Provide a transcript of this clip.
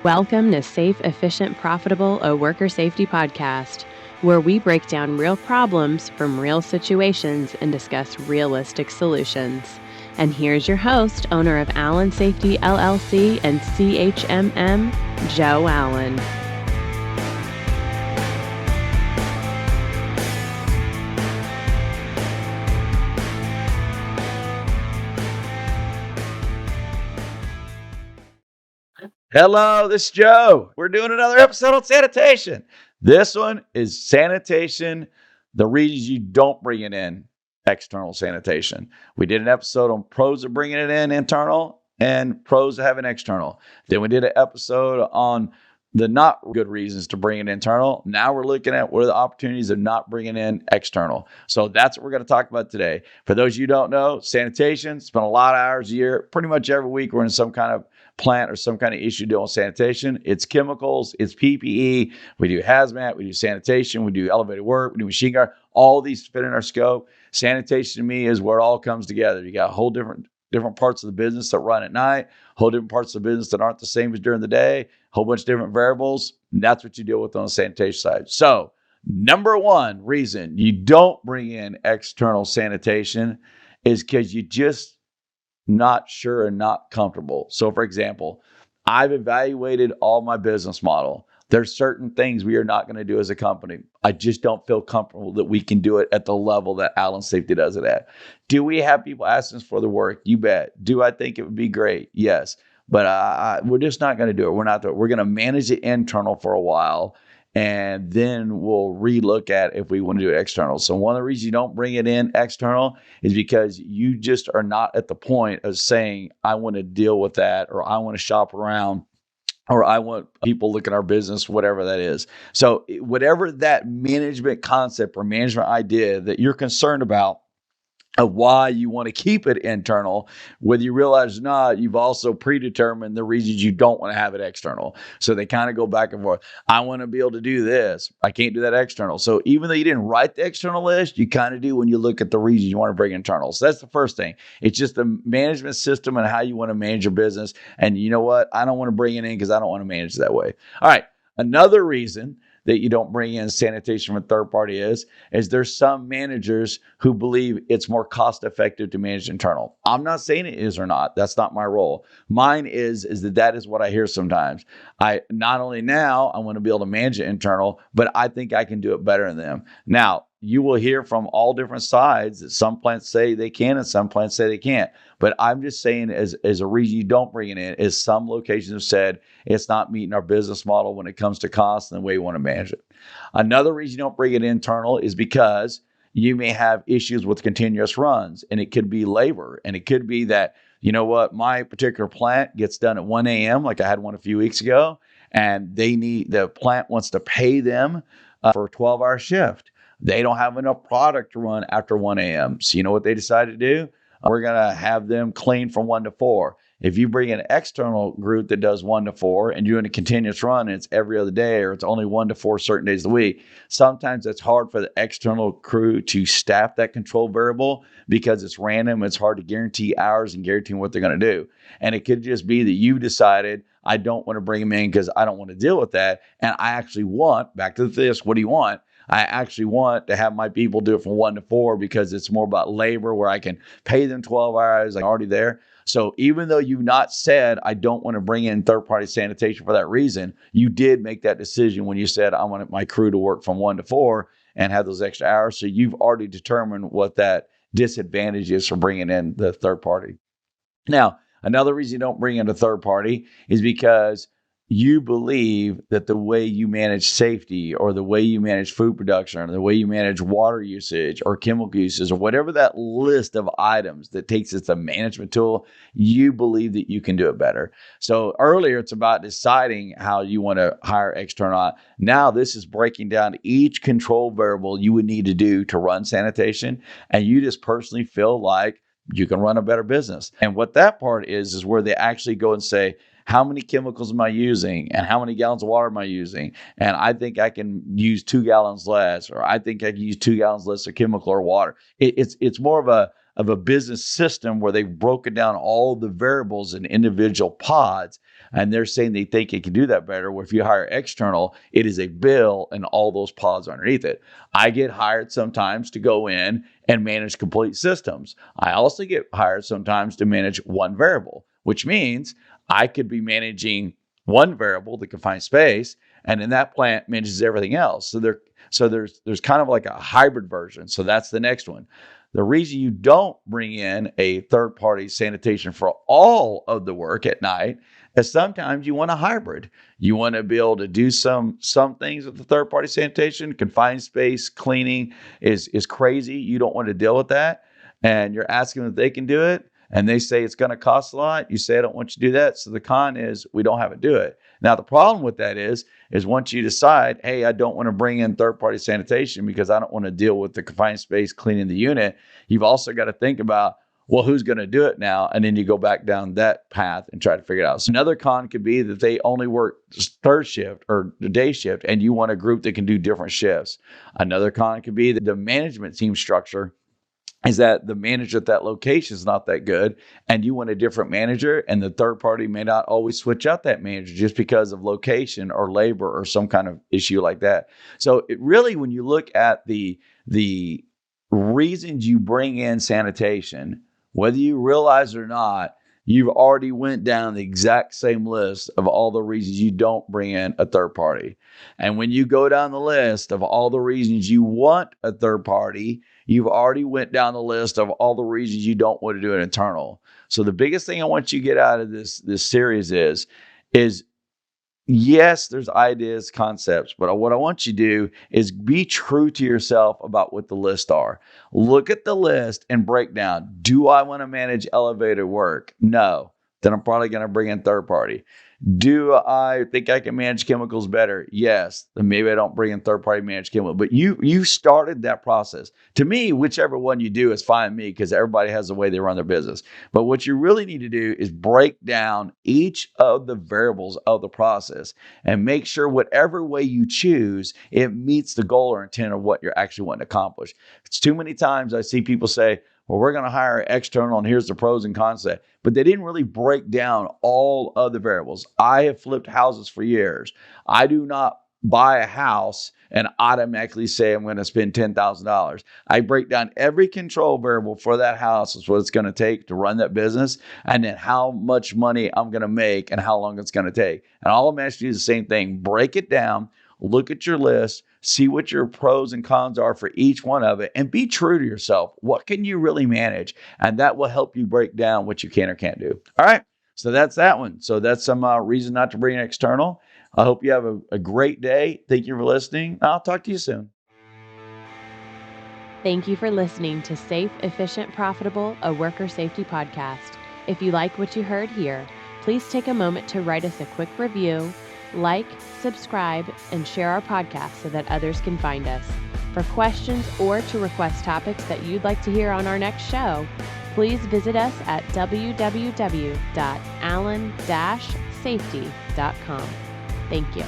Welcome to Safe, Efficient, Profitable, a Worker Safety Podcast, where we break down real problems from real situations and discuss realistic solutions. And here's your host, owner of Allen Safety LLC and CHMM, Joe Allen. Hello, this is Joe. We're doing another episode on sanitation. This one is sanitation, the reasons you don't bring it in external sanitation. We did an episode on pros of bringing it in internal and pros of having external. Then we did an episode on the not good reasons to bring it internal. Now we're looking at what are the opportunities of not bringing in external. So that's what we're going to talk about today. For those of you who don't know, sanitation, spend a lot of hours a year. Pretty much every week we're in some kind of plant or some kind of issue dealing with sanitation. It's chemicals, it's PPE. We do hazmat, we do sanitation, we do elevated work, we do machine guard. All these fit in our scope. Sanitation to me is where it all comes together. You got a whole different parts of the business that run at night, whole different parts of the business that aren't the same as during the day, a whole bunch of different variables. And that's what you deal with on the sanitation side. So number one reason you don't bring in external sanitation is because you just not sure and not comfortable. So for example, I've evaluated all my business model. There's certain things we are not going to do as a company. I just don't feel comfortable that we can do it at the level that Allen Safety does it at. Do we have people asking us for the work? You bet. Do I think it would be great? Yes. But we're just not going to do it. We're not doing it. We're going to manage the internal for a while, and then we'll relook at if we want to do it external. So one of the reasons you don't bring it in external is because you just are not at the point of saying, I want to deal with that, or I want to shop around, or I want people look at our business, whatever that is. So whatever that management concept or management idea that you're concerned about, of why you want to keep it internal, whether you realize or not, you've also predetermined the reasons you don't want to have it external. So they kind of go back and forth. I want to be able to do this. I can't do that external. So even though you didn't write the external list, you kind of do when you look at the reasons you want to bring internal. So that's the first thing. It's just the management system and how you want to manage your business. And you know what? I don't want to bring it in because I don't want to manage it that way. All right. Another reason that you don't bring in sanitation from a third party is there's some managers who believe it's more cost effective to manage internal. I'm not saying it is or not. That's not my role. Mine is that is what I hear sometimes. I not only now I want to be able to manage it internal, but I think I can do it better than them. Now, you will hear from all different sides that some plants say they can and some plants say they can't. But I'm just saying as a reason you don't bring it in is some locations have said it's not meeting our business model when it comes to cost and the way we want to manage it. Another reason you don't bring it internal is because you may have issues with continuous runs, and it could be labor, and it could be that, you know what, my particular plant gets done at 1 a.m. like I had one a few weeks ago, and the plant wants to pay them for a 12-hour shift. They don't have enough product to run after 1 a.m. So you know what they decided to do? We're going to have them clean from 1 to 4. If you bring an external group that does 1 to 4 and you're in a continuous run and it's every other day, or it's only 1 to 4 certain days of the week, sometimes it's hard for the external crew to staff that control variable because it's random. It's hard to guarantee hours and guarantee what they're going to do. And it could just be that you decided, I don't want to bring them in because I don't want to deal with that. And I actually want, back to this, what do you want? I actually want to have my people do it from 1 to 4 because it's more about labor where I can pay them 12 hours. I'm already there. So even though you've not said, I don't want to bring in third-party sanitation for that reason, you did make that decision when you said, I want my crew to work from 1 to 4 and have those extra hours. So you've already determined what that disadvantage is for bringing in the third party. Now, another reason you don't bring in a third party is because you believe that the way you manage safety, or the way you manage food production, or the way you manage water usage or chemical uses, or whatever that list of items that takes as a management tool, you believe that you can do it better. So earlier, it's about deciding how you want to hire external. Now this is breaking down each control variable you would need to do to run sanitation. And you just personally feel like you can run a better business. And what that part is where they actually go and say, how many chemicals am I using, and how many gallons of water am I using? And I think I can use 2 gallons less, or I think I can use 2 gallons less of chemical or water. It's more of a business system where they've broken down all the variables in individual pods And they're saying they think it can do that better. Where if you hire external, it is a bill and all those pods underneath it. I get hired sometimes to go in and manage complete systems. I also get hired sometimes to manage one variable, which means I could be managing one variable, the confined space, and then that plant manages everything else. So there's kind of like a hybrid version. So that's the next one. The reason you don't bring in a third-party sanitation for all of the work at night is sometimes you want a hybrid. You want to be able to do some things with the third-party sanitation. Confined space cleaning is crazy. You don't want to deal with that. And you're asking them if they can do it. And they say it's going to cost a lot. You say, I don't want you to do that. So the con is we don't have it do it. Now, the problem with that is once you decide, hey, I don't want to bring in third-party sanitation because I don't want to deal with the confined space cleaning the unit, you've also got to think about, well, who's going to do it now? And then you go back down that path and try to figure it out. So another con could be that they only work third shift or the day shift, and you want a group that can do different shifts. Another con could be that the management team structure is that the manager at that location is not that good, and you want a different manager, and the third party may not always switch out that manager just because of location or labor or some kind of issue like that. So it really, when you look at the reasons you bring in sanitation, whether you realize it or not, you've already went down the exact same list of all the reasons you don't bring in a third party. And when you go down the list of all the reasons you want a third party, you've already went down the list of all the reasons you don't want to do it internal. So the biggest thing I want you to get out of this series is yes, there's ideas, concepts, but what I want you to do is be true to yourself about what the lists are. Look at the list and break down. Do I want to manage elevator work? No. Then I'm probably going to bring in third party. Do I think I can manage chemicals better? Yes. Then maybe I don't bring in third-party managed chemicals. But you started that process. To me, whichever one you do is fine with me because everybody has the way they run their business. But what you really need to do is break down each of the variables of the process and make sure whatever way you choose, it meets the goal or intent of what you're actually wanting to accomplish. It's too many times I see people say, well, we're going to hire external and here's the pros and cons of that. But they didn't really break down all of the variables. I have flipped houses for years. I do not buy a house and automatically say I'm going to spend $10,000. I break down every control variable for that house. Is what it's going to take to run that business, and then how much money I'm going to make and how long it's going to take. And all I'm asking you is the same thing. Break it down. Look at your list, see what your pros and cons are for each one of it, and be true to yourself. What can you really manage? And that will help you break down what you can or can't do. All right. So that's that one. So that's some reason not to bring an external. I hope you have a great day. Thank you for listening. I'll talk to you soon. Thank you for listening to Safe, Efficient, Profitable, a Worker Safety Podcast. If you like what you heard here, please take a moment to write us a quick review, like, subscribe, and share our podcast so that others can find us. For questions or to request topics that you'd like to hear on our next show, please visit us at www.allen-safety.com. Thank you.